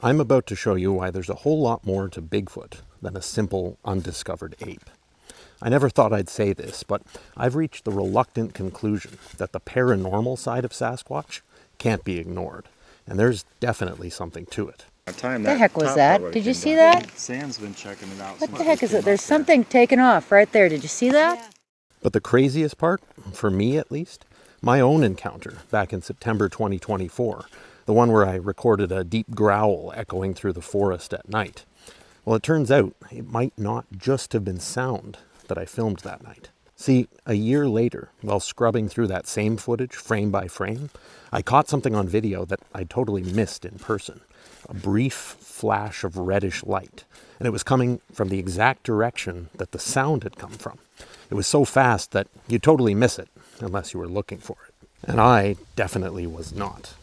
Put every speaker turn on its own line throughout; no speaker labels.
I'm about to show you why there's a whole lot more to Bigfoot than a simple undiscovered ape. I never thought I'd say this, but I've reached the reluctant conclusion that the paranormal side of Sasquatch can't be ignored, and there's definitely something to it.
What the heck was that? Did you see
that? Sam's been checking it out.
What the heck is it? There's something taken off right there. Did you see that? Yeah.
But the craziest part, for me at least, my own encounter back in September 2024, the one where I recorded a deep growl echoing through the forest at night. Well, it turns out it might not just have been sound that I filmed that night. See, a year later, while scrubbing through that same footage frame by frame, I caught something on video that I totally missed in person. A brief flash of reddish light, and it was coming from the exact direction that the sound had come from. It was so fast that you'd totally miss it, unless you were looking for it. And I definitely was not.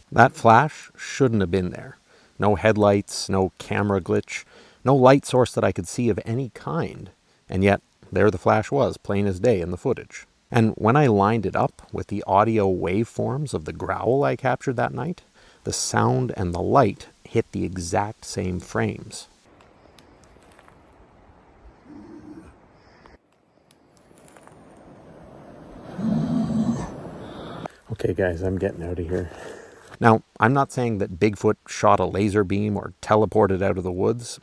That flash shouldn't have been there. No headlights, no camera glitch, no light source that I could see of any kind. And yet, there the flash was, plain as day in the footage. And when I lined it up with the audio waveforms of the growl I captured that night, the sound and the light hit the exact same frames. Okay guys, I'm getting out of here. Now, I'm not saying that Bigfoot shot a laser beam or teleported out of the woods,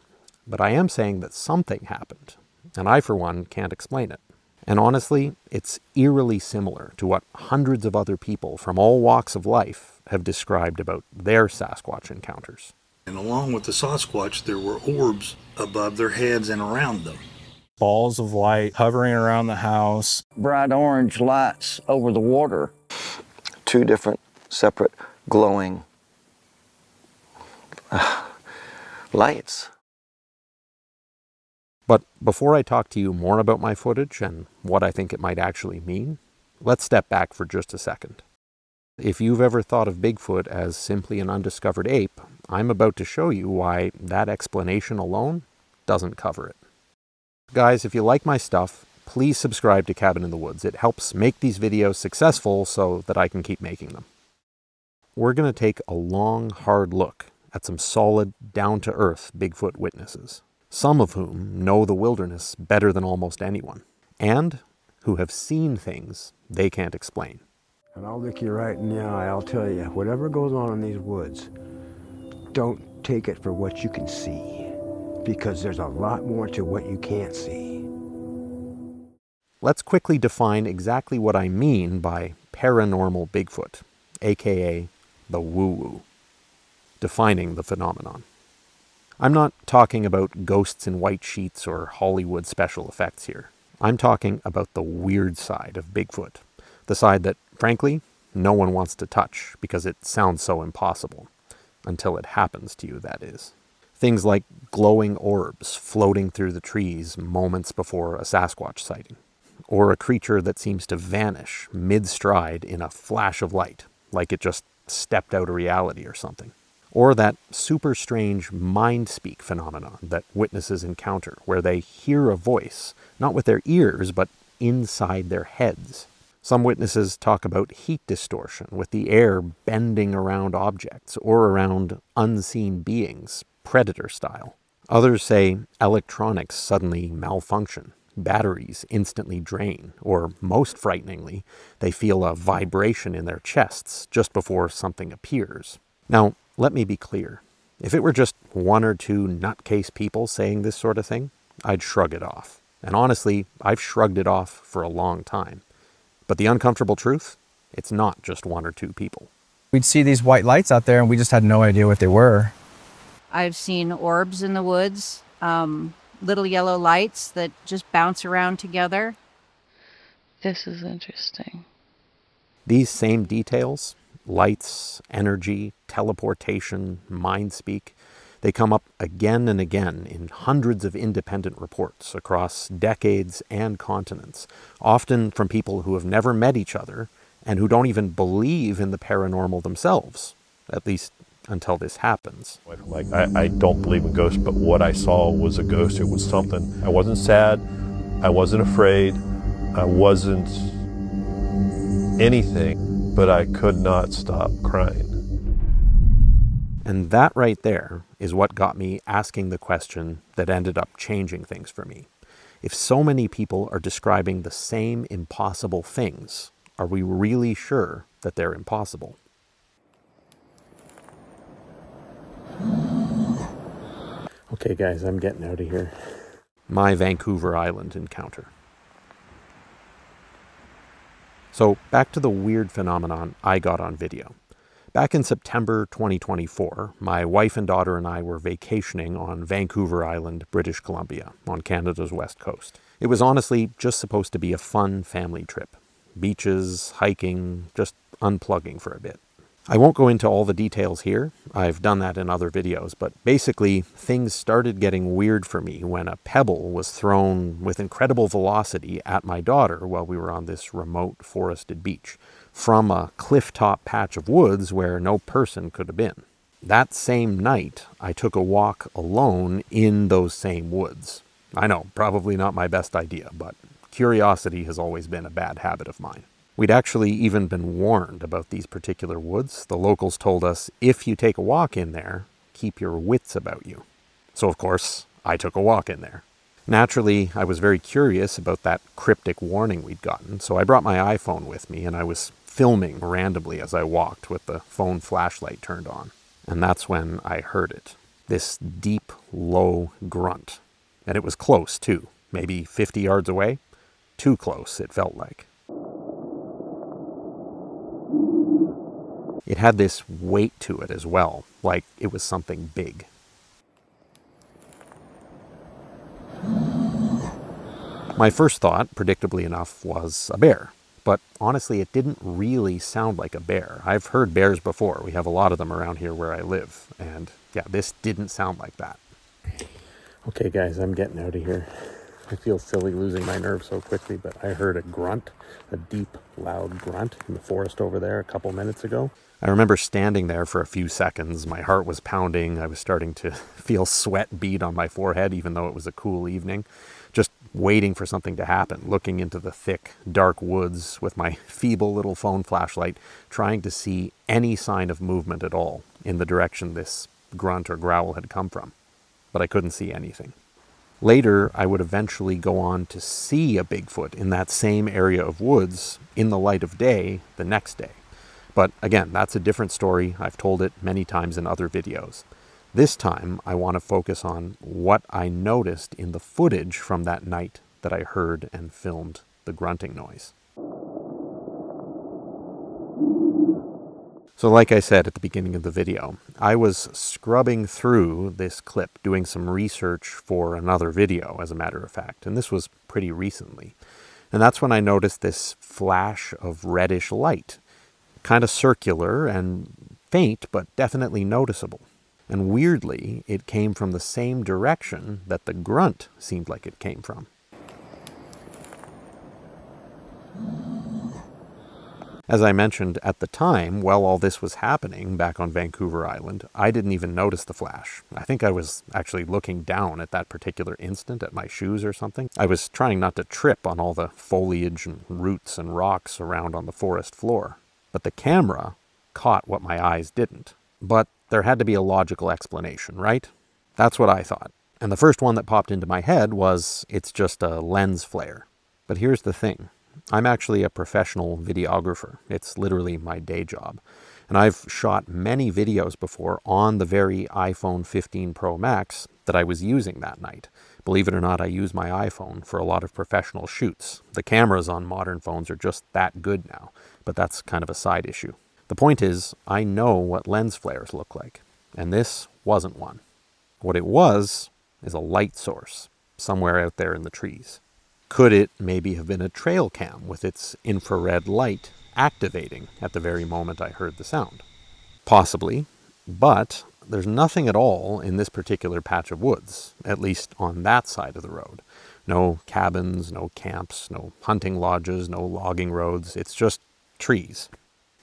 but I am saying that something happened, and I, for one, can't explain it. And honestly, it's eerily similar to what hundreds of other people from all walks of life have described about their Sasquatch encounters.
And along with the Sasquatch, there were orbs above their heads and around them.
Balls of light hovering around the house.
Bright orange lights over the water.
Two different, separate, glowing lights.
But before I talk to you more about my footage and what I think it might actually mean, let's step back for just a second. If you've ever thought of Bigfoot as simply an undiscovered ape, I'm about to show you why that explanation alone doesn't cover it. Guys, if you like my stuff, please subscribe to Cabin in the Woods. It helps make these videos successful so that I can keep making them. We're going to take a long, hard look at some solid, down-to-earth Bigfoot witnesses, some of whom know the wilderness better than almost anyone, and who have seen things they can't explain.
And I'll look you right now, I'll tell you, whatever goes on in these woods, don't take it for what you can see, because there's a lot more to what you can't see.
Let's quickly define exactly what I mean by paranormal Bigfoot, aka the woo-woo, defining the phenomenon. I'm not talking about ghosts in white sheets or Hollywood special effects here. I'm talking about the weird side of Bigfoot, the side that, frankly, no one wants to touch because it sounds so impossible. Until it happens to you, that is. Things like glowing orbs floating through the trees moments before a Sasquatch sighting, or a creature that seems to vanish mid-stride in a flash of light, like it just stepped out of reality or something. Or that super strange mindspeak phenomenon that witnesses encounter, where they hear a voice, not with their ears, but inside their heads. Some witnesses talk about heat distortion, with the air bending around objects or around unseen beings, predator style. Others say electronics suddenly malfunction, batteries instantly drain, or most frighteningly, they feel a vibration in their chests just before something appears. Now, let me be clear. If it were just one or two nutcase people saying this sort of thing, I'd shrug it off. And honestly, I've shrugged it off for a long time. But the uncomfortable truth, it's not just one or two people.
We'd see these white lights out there and we just had no idea what they were.
I've seen orbs in the woods, little yellow lights that just bounce around together.
This is interesting.
These same details, lights, energy, teleportation, mindspeak, they come up again and again in hundreds of independent reports across decades and continents, often from people who have never met each other and who don't even believe in the paranormal themselves, at least until this happens.
Like, I don't believe in ghosts, but what I saw was a ghost. It was something. I wasn't sad. I wasn't afraid. I wasn't anything, but I could not stop crying.
And that right there is what got me asking the question that ended up changing things for me. If so many people are describing the same impossible things, are we really sure that they're impossible? Okay guys, I'm getting out of here. My Vancouver Island encounter. So back to the weird phenomenon I got on video. Back in September 2024, my wife and daughter and I were vacationing on Vancouver Island, British Columbia, on Canada's west coast. It was honestly just supposed to be a fun family trip. Beaches, hiking, just unplugging for a bit. I won't go into all the details here. I've done that in other videos, but basically things started getting weird for me when a pebble was thrown with incredible velocity at my daughter while we were on this remote forested beach from a cliff-top patch of woods where no person could have been. That same night, I took a walk alone in those same woods. I know, probably not my best idea, but curiosity has always been a bad habit of mine. We'd actually even been warned about these particular woods. The locals told us, if you take a walk in there, keep your wits about you. So of course, I took a walk in there. Naturally, I was very curious about that cryptic warning we'd gotten, so I brought my iPhone with me and I was filming randomly as I walked with the phone flashlight turned on. And that's when I heard it. This deep, low grunt. And it was close too, maybe 50 yards away. Too close, it felt like. It had this weight to it as well, like it was something big. My first thought, predictably enough, was a bear. But honestly, it didn't really sound like a bear. I've heard bears before. We have a lot of them around here where I live. And yeah, this didn't sound like that. Okay guys, I'm getting out of here. I feel silly losing my nerve so quickly, but I heard a grunt, a deep, loud grunt in the forest over there a couple minutes ago. I remember standing there for a few seconds. My heart was pounding. I was starting to feel sweat bead on my forehead, even though it was a cool evening. Just waiting for something to happen, looking into the thick, dark woods with my feeble little phone flashlight, trying to see any sign of movement at all in the direction this grunt or growl had come from. But I couldn't see anything. Later, I would eventually go on to see a Bigfoot in that same area of woods in the light of day the next day. But again, that's a different story. I've told it many times in other videos. This time, I want to focus on what I noticed in the footage from that night that I heard and filmed the grunting noise. So like I said at the beginning of the video, I was scrubbing through this clip, doing some research for another video, as a matter of fact, and this was pretty recently. And that's when I noticed this flash of reddish light, kind of circular and faint, but definitely noticeable. And weirdly, it came from the same direction that the grunt seemed like it came from. As I mentioned at the time, while all this was happening back on Vancouver Island, I didn't even notice the flash. I think I was actually looking down at that particular instant at my shoes or something. I was trying not to trip on all the foliage and roots and rocks around on the forest floor. But the camera caught what my eyes didn't. But there had to be a logical explanation, right? That's what I thought. And the first one that popped into my head was, it's just a lens flare. But here's the thing. I'm actually a professional videographer. It's literally my day job. And I've shot many videos before on the very iPhone 15 Pro Max that I was using that night. Believe it or not, I use my iPhone for a lot of professional shoots. The cameras on modern phones are just that good now, but that's kind of a side issue. The point is, I know what lens flares look like, and this wasn't one. What it was is a light source somewhere out there in the trees. Could it maybe have been a trail cam with its infrared light activating at the very moment I heard the sound? Possibly, but there's nothing at all in this particular patch of woods, at least on that side of the road. No cabins, no camps, no hunting lodges, no logging roads. It's just trees.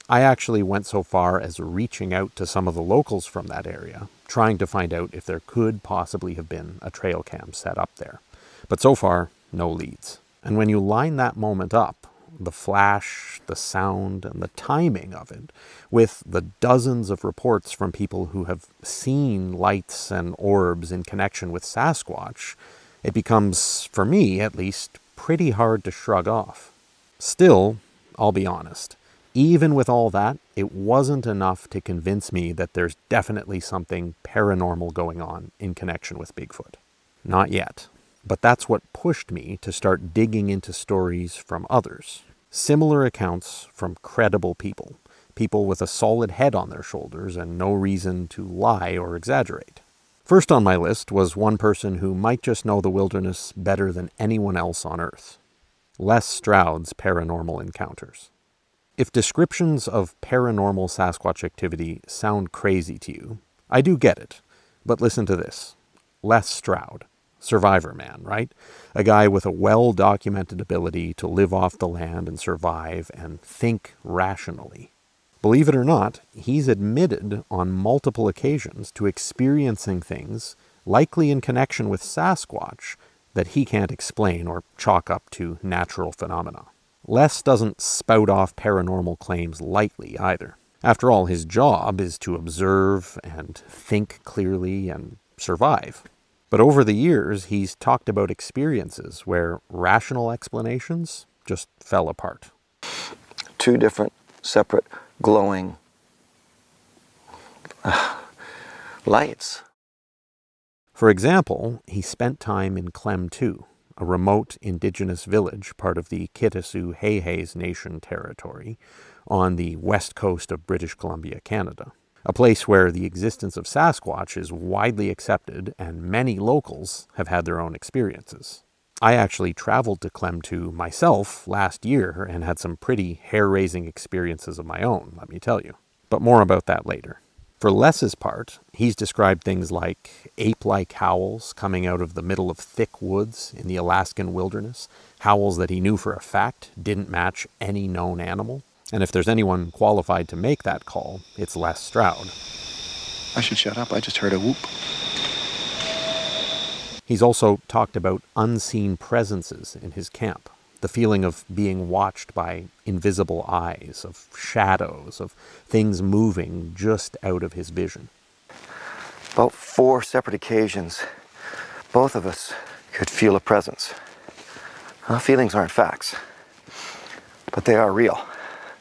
I actually went so far as reaching out to some of the locals from that area, trying to find out if there could possibly have been a trail cam set up there. But so far, no leads. And when you line that moment up, the flash, the sound, and the timing of it, with the dozens of reports from people who have seen lights and orbs in connection with Sasquatch, it becomes, for me at least, pretty hard to shrug off. Still, I'll be honest, even with all that, it wasn't enough to convince me that there's definitely something paranormal going on in connection with Bigfoot. Not yet. But that's what pushed me to start digging into stories from others. Similar accounts from credible people. People with a solid head on their shoulders and no reason to lie or exaggerate. First on my list was one person who might just know the wilderness better than anyone else on Earth. Les Stroud's paranormal encounters. If descriptions of paranormal Sasquatch activity sound crazy to you, I do get it. But listen to this. Les Stroud. Survivorman, right? A guy with a well-documented ability to live off the land and survive and think rationally. Believe it or not, he's admitted on multiple occasions to experiencing things, likely in connection with Sasquatch, that he can't explain or chalk up to natural phenomena. Les doesn't spout off paranormal claims lightly either. After all, his job is to observe and think clearly and survive. But over the years, he's talked about experiences where rational explanations just fell apart.
Two different, separate, glowing lights.
For example, he spent time in Clem-2, a remote indigenous village part of the Kitasoo-Hay-Hays Nation territory on the west coast of British Columbia, Canada. A place where the existence of Sasquatch is widely accepted and many locals have had their own experiences. I actually traveled to Clem-2 myself last year and had some pretty hair-raising experiences of my own, let me tell you. But more about that later. For Les's part, he's described things like ape-like howls coming out of the middle of thick woods in the Alaskan wilderness, howls that he knew for a fact didn't match any known animal. And if there's anyone qualified to make that call, it's Les Stroud.
I should shut up. I just heard a whoop.
He's also talked about unseen presences in his camp. The feeling of being watched by invisible eyes, of shadows, of things moving just out of his vision.
About 4 separate occasions, both of us could feel a presence. Feelings aren't facts, but they are real.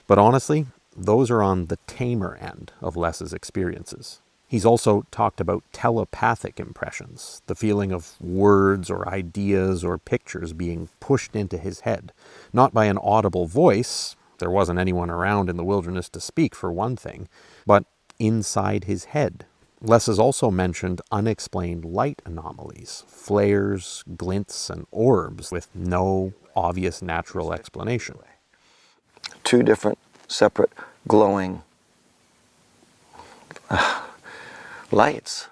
But honestly, those are on the tamer end of Les's experiences. He's also talked about telepathic impressions, the feeling of words or ideas or pictures being pushed into his head, not by an audible voice, there wasn't anyone around in the wilderness to speak for one thing, but inside his head. Les has also mentioned unexplained light anomalies, flares, glints, and orbs with no obvious natural explanation.
2 different, separate, glowing lights.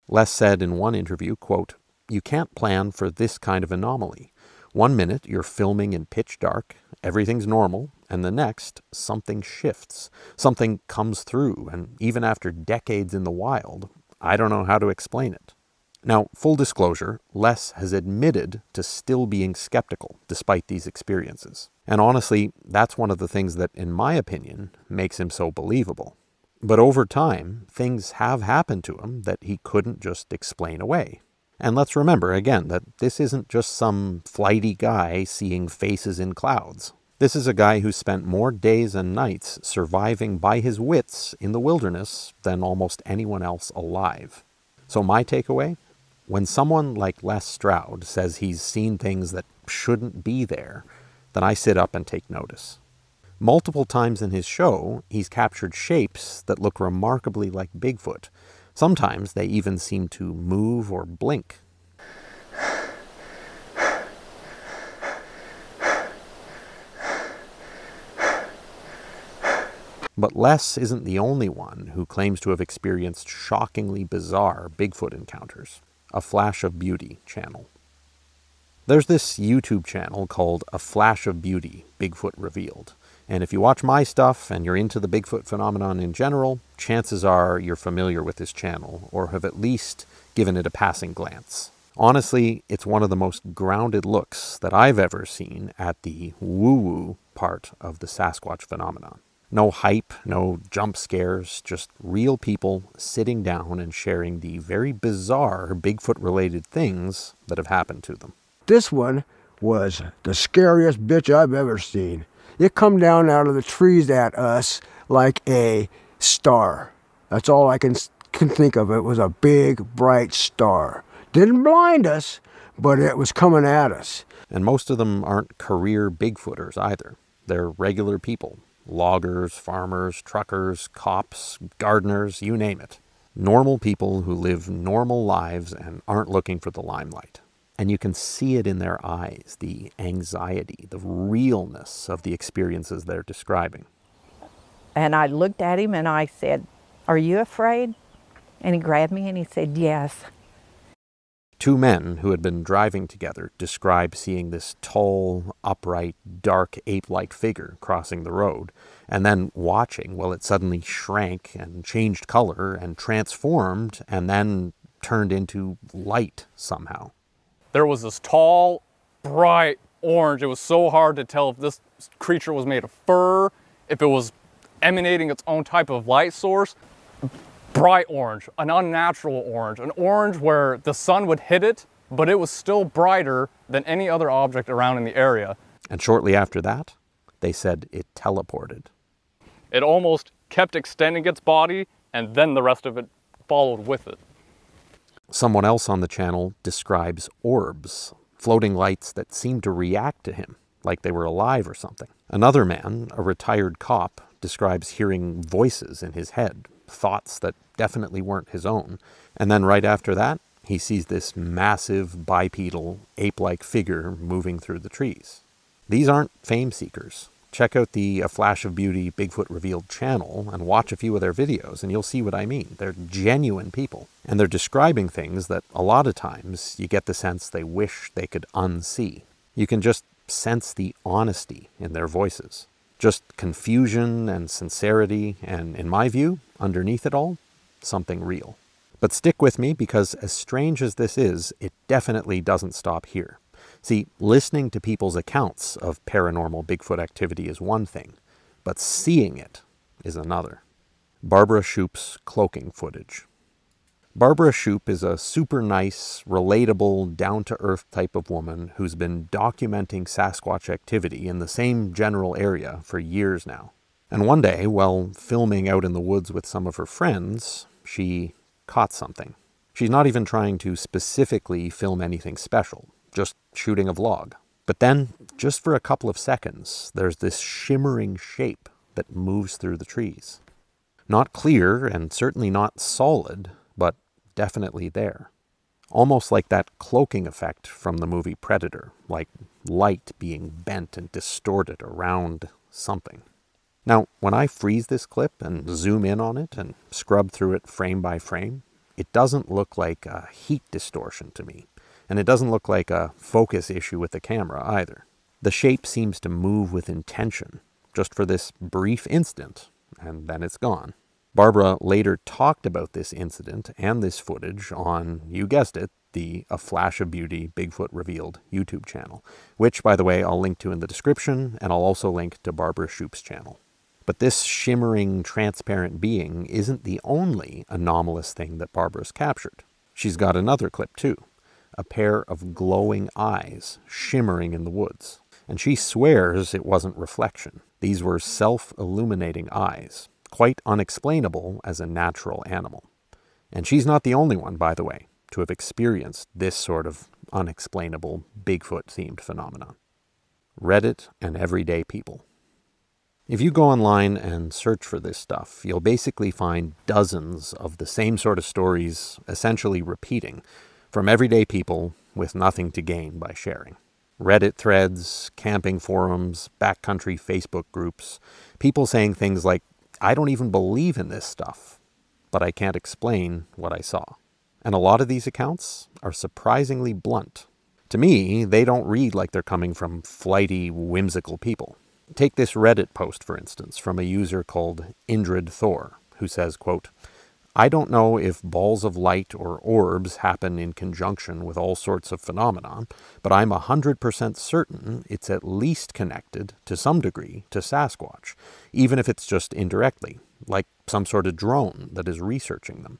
Les said in one interview, quote, "You can't plan for this kind of anomaly. One minute you're filming in pitch dark, everything's normal, and the next, something shifts. Something comes through, and even after decades in the wild, I don't know how to explain it." Now, full disclosure, Les has admitted to still being skeptical despite these experiences. And honestly, that's one of the things that, in my opinion, makes him so believable. But over time, things have happened to him that he couldn't just explain away. And let's remember, again, that this isn't just some flighty guy seeing faces in clouds. This is a guy who spent more days and nights surviving by his wits in the wilderness than almost anyone else alive. So my takeaway? When someone like Les Stroud says he's seen things that shouldn't be there, then I sit up and take notice. Multiple times in his show, he's captured shapes that look remarkably like Bigfoot. Sometimes they even seem to move or blink. But Les isn't the only one who claims to have experienced shockingly bizarre Bigfoot encounters. A Flash of Beauty channel. There's this YouTube channel called A Flash of Beauty, Bigfoot Revealed. And if you watch my stuff and you're into the Bigfoot phenomenon in general, chances are you're familiar with this channel or have at least given it a passing glance. Honestly, it's one of the most grounded looks that I've ever seen at the woo-woo part of the Sasquatch phenomenon. No hype, no jump scares, just real people sitting down and sharing the very bizarre Bigfoot-related things that have happened to them.
This one was the scariest bitch I've ever seen. It come down out of the trees at us like a star. That's all I can think of. It was a big, bright star. Didn't blind us, but it was coming at us.
And most of them aren't career Bigfooters either. They're regular people. Loggers, farmers, truckers, cops, gardeners, you name it. Normal people who live normal lives and aren't looking for the limelight. And you can see it in their eyes, the anxiety, the realness of the experiences they're describing.
And I looked at him and I said, "Are you afraid?" And he grabbed me and he said, "Yes."
Two men who had been driving together described seeing this tall, upright, dark ape-like figure crossing the road, and then watching while it suddenly shrank and changed color and transformed and then turned into light somehow.
There was this tall, bright orange. It was so hard to tell if this creature was made of fur, if it was emanating its own type of light source. Bright orange, an unnatural orange, an orange where the sun would hit it, but it was still brighter than any other object around in the area.
And shortly after that, they said it teleported.
It almost kept extending its body, and then the rest of it followed with it.
Someone else on the channel describes orbs, floating lights that seem to react to him, like they were alive or something. Another man, a retired cop, describes hearing voices in his head, thoughts that definitely weren't his own. And then right after that, he sees this massive bipedal, ape-like figure moving through the trees. These aren't fame seekers. Check out the A Flash of Beauty Bigfoot Revealed channel and watch a few of their videos and you'll see what I mean. They're genuine people. And they're describing things that a lot of times you get the sense they wish they could unsee. You can just sense the honesty in their voices. Just confusion and sincerity, and in my view, underneath it all, something real. But stick with me, because as strange as this is, it definitely doesn't stop here. See, listening to people's accounts of paranormal Bigfoot activity is one thing, but seeing it is another. Barbara Shoup's cloaking footage. Barbara Shoup is a super nice, relatable, down-to-earth type of woman who's been documenting Sasquatch activity in the same general area for years now. And one day, while filming out in the woods with some of her friends, she caught something. She's not even trying to specifically film anything special, just shooting a vlog. But then, just for a couple of seconds, there's this shimmering shape that moves through the trees. Not clear, and certainly not solid, but definitely there. Almost like that cloaking effect from the movie Predator, like light being bent and distorted around something. Now, when I freeze this clip and zoom in on it and scrub through it frame by frame, it doesn't look like a heat distortion to me. And it doesn't look like a focus issue with the camera either. The shape seems to move with intention, just for this brief instant, and then it's gone. Barbara later talked about this incident and this footage on, you guessed it, the A Flash of Beauty Bigfoot Revealed YouTube channel, which, by the way, I'll link to in the description, and I'll also link to Barbara Shoup's channel. But this shimmering, transparent being isn't the only anomalous thing that Barbara's captured. She's got another clip too, a pair of glowing eyes shimmering in the woods. And she swears it wasn't reflection. These were self-illuminating eyes, quite unexplainable as a natural animal. And she's not the only one, by the way, to have experienced this sort of unexplainable Bigfoot-themed phenomenon. Reddit and everyday people. If you go online and search for this stuff, you'll basically find dozens of the same sort of stories essentially repeating from everyday people with nothing to gain by sharing. Reddit threads, camping forums, backcountry Facebook groups, people saying things like, "I don't even believe in this stuff, but I can't explain what I saw." And a lot of these accounts are surprisingly blunt. To me, they don't read like they're coming from flighty, whimsical people. Take this Reddit post, for instance, from a user called Indrid Thor, who says, quote, I don't know if balls of light or orbs happen in conjunction with all sorts of phenomenon, but I'm 100% certain it's at least connected to some degree to Sasquatch, even if it's just indirectly, like some sort of drone that is researching them.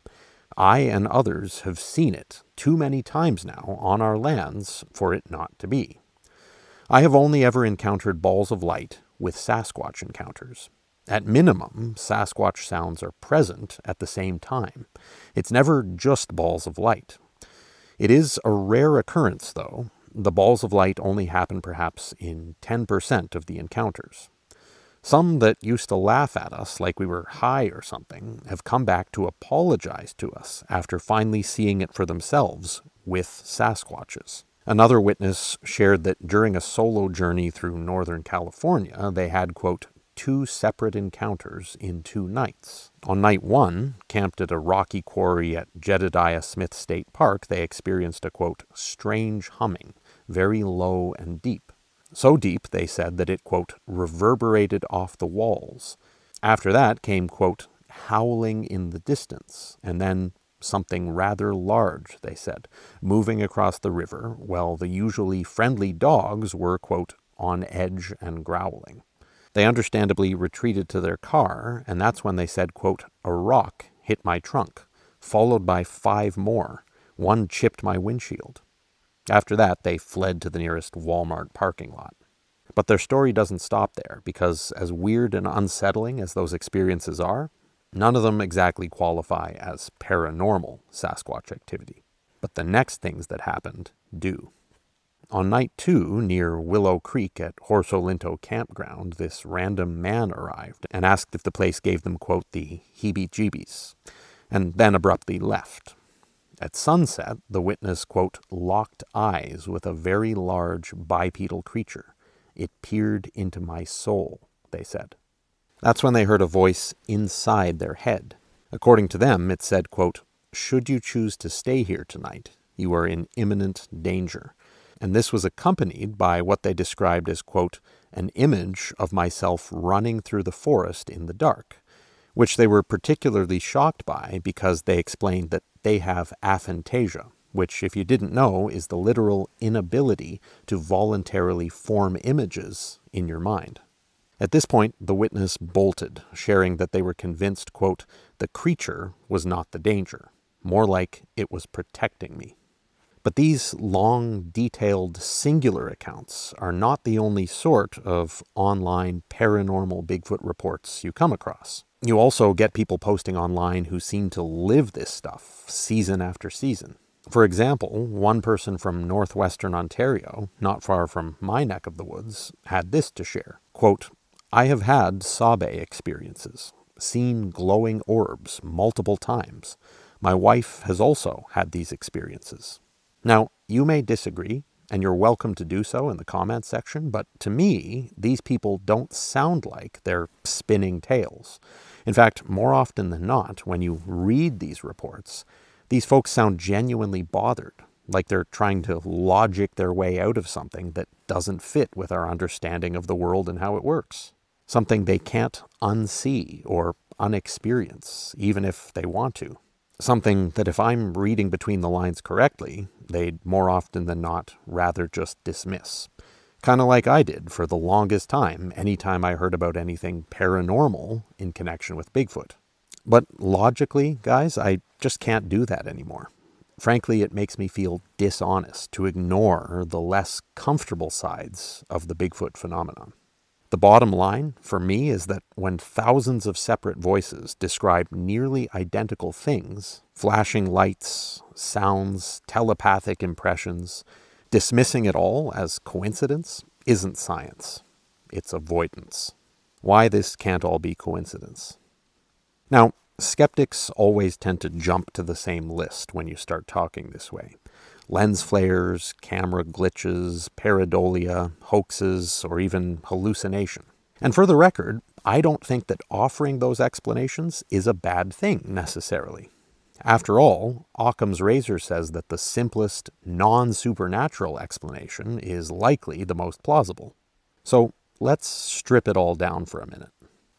I and others have seen it too many times now on our lands for it not to be. I have only ever encountered balls of light with Sasquatch encounters. At minimum, Sasquatch sounds are present at the same time. It's never just balls of light. It is a rare occurrence, though. The balls of light only happen perhaps in 10% of the encounters. Some that used to laugh at us like we were high or something have come back to apologize to us after finally seeing it for themselves with Sasquatches. Another witness shared that during a solo journey through Northern California, they had, quote, 2 separate encounters in 2 nights. On night 1, camped at a rocky quarry at Jedediah Smith State Park, they experienced a, quote, strange humming, very low and deep. So deep, they said, that it, quote, reverberated off the walls. After that came, quote, howling in the distance, and then something rather large, they said, moving across the river, while the usually friendly dogs were, quote, on edge and growling. They understandably retreated to their car, and that's when they said, quote, a rock hit my trunk, followed by 5 more. One chipped my windshield. After that, they fled to the nearest Walmart parking lot. But their story doesn't stop there, because as weird and unsettling as those experiences are, none of them exactly qualify as paranormal Sasquatch activity. But the next things that happened do. On night 2, near Willow Creek at Horsolinto Campground, this random man arrived and asked if the place gave them, quote, the heebie-jeebies, and then abruptly left. At sunset, the witness, quote, locked eyes with a very large bipedal creature. It peered into my soul, they said. That's when they heard a voice inside their head. According to them, it said, quote, should you choose to stay here tonight, you are in imminent danger. And this was accompanied by what they described as, quote, an image of myself running through the forest in the dark, which they were particularly shocked by because they explained that they have aphantasia, which, if you didn't know, is the literal inability to voluntarily form images in your mind. At this point, the witness bolted, sharing that they were convinced, quote, the creature was not the danger, more like it was protecting me. But these long, detailed, singular accounts are not the only sort of online paranormal Bigfoot reports you come across. You also get people posting online who seem to live this stuff season after season. For example, one person from northwestern Ontario, not far from my neck of the woods, had this to share. Quote, I have had Sabe experiences, seen glowing orbs multiple times. My wife has also had these experiences. Now, you may disagree, and you're welcome to do so in the comments section, but to me, these people don't sound like they're spinning tales. In fact, more often than not, when you read these reports, these folks sound genuinely bothered, like they're trying to logic their way out of something that doesn't fit with our understanding of the world and how it works. Something they can't unsee or unexperience, even if they want to. Something that, if I'm reading between the lines correctly, they'd more often than not rather just dismiss. Kind of like I did for the longest time anytime I heard about anything paranormal in connection with Bigfoot. But logically, guys, I just can't do that anymore. Frankly, it makes me feel dishonest to ignore the less comfortable sides of the Bigfoot phenomenon. The bottom line, for me, is that when thousands of separate voices describe nearly identical things, flashing lights, sounds, telepathic impressions, dismissing it all as coincidence isn't science. It's avoidance. Why this can't all be coincidence? Now, skeptics always tend to jump to the same list when you start talking this way. Lens flares, camera glitches, pareidolia, hoaxes, or even hallucination. And for the record, I don't think that offering those explanations is a bad thing necessarily. After all, Occam's razor says that the simplest, non-supernatural explanation is likely the most plausible. So let's strip it all down for a minute.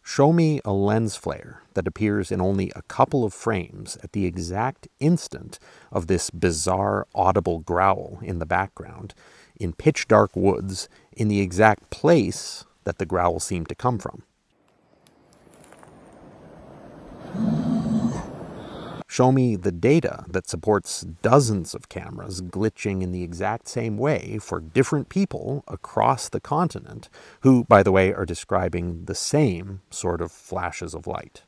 Show me a lens flare that appears in only a couple of frames at the exact instant of this bizarre audible growl in the background, in pitch dark woods, in the exact place that the growl seemed to come from. Show me the data that supports dozens of cameras glitching in the exact same way for different people across the continent who, by the way, are describing the same sort of flashes of light.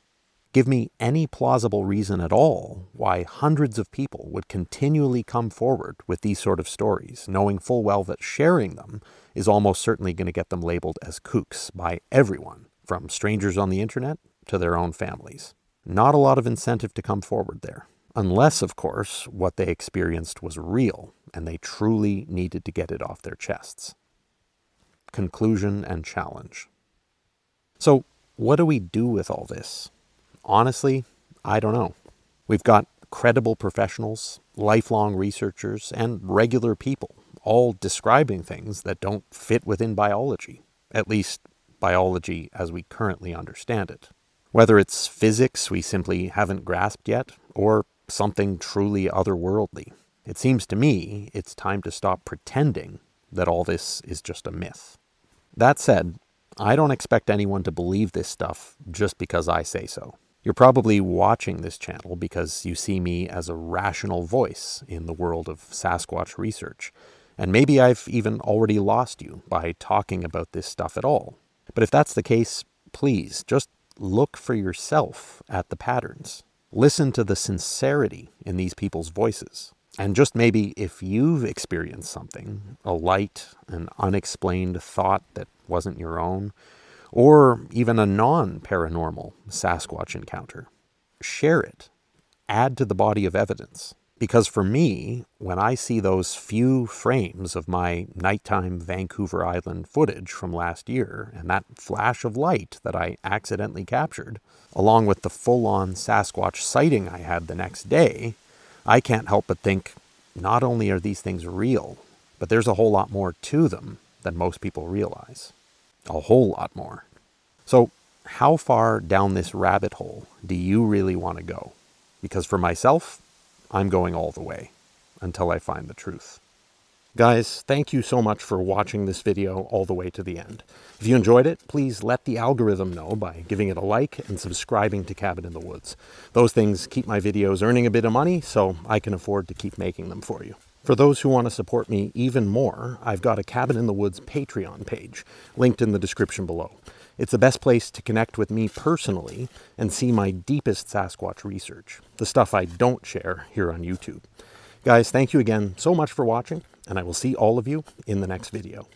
Give me any plausible reason at all why hundreds of people would continually come forward with these sort of stories, knowing full well that sharing them is almost certainly going to get them labeled as kooks by everyone, from strangers on the internet to their own families. Not a lot of incentive to come forward there, unless, of course, what they experienced was real and they truly needed to get it off their chests. Conclusion and challenge. So, what do we do with all this? Honestly, I don't know. We've got credible professionals, lifelong researchers, and regular people, all describing things that don't fit within biology, at least biology as we currently understand it. Whether it's physics we simply haven't grasped yet, or something truly otherworldly, it seems to me it's time to stop pretending that all this is just a myth. That said, I don't expect anyone to believe this stuff just because I say so. You're probably watching this channel because you see me as a rational voice in the world of Sasquatch research, and maybe I've even already lost you by talking about this stuff at all. But if that's the case, please, just look for yourself at the patterns. Listen to the sincerity in these people's voices. And just maybe if you've experienced something, a light, an unexplained thought that wasn't your own, or even a non-paranormal Sasquatch encounter, share it. Add to the body of evidence. Because for me, when I see those few frames of my nighttime Vancouver Island footage from last year, and that flash of light that I accidentally captured, along with the full-on Sasquatch sighting I had the next day, I can't help but think, not only are these things real, but there's a whole lot more to them than most people realize. A whole lot more. So, how far down this rabbit hole do you really want to go? Because for myself, I'm going all the way until I find the truth. Guys, thank you so much for watching this video all the way to the end. If you enjoyed it, please let the algorithm know by giving it a like and subscribing to Cabin in the Woods. Those things keep my videos earning a bit of money, so I can afford to keep making them for you. For those who want to support me even more, I've got a Cabin in the Woods Patreon page, linked in the description below. It's the best place to connect with me personally and see my deepest Sasquatch research, the stuff I don't share here on YouTube. Guys, thank you again so much for watching, and I will see all of you in the next video.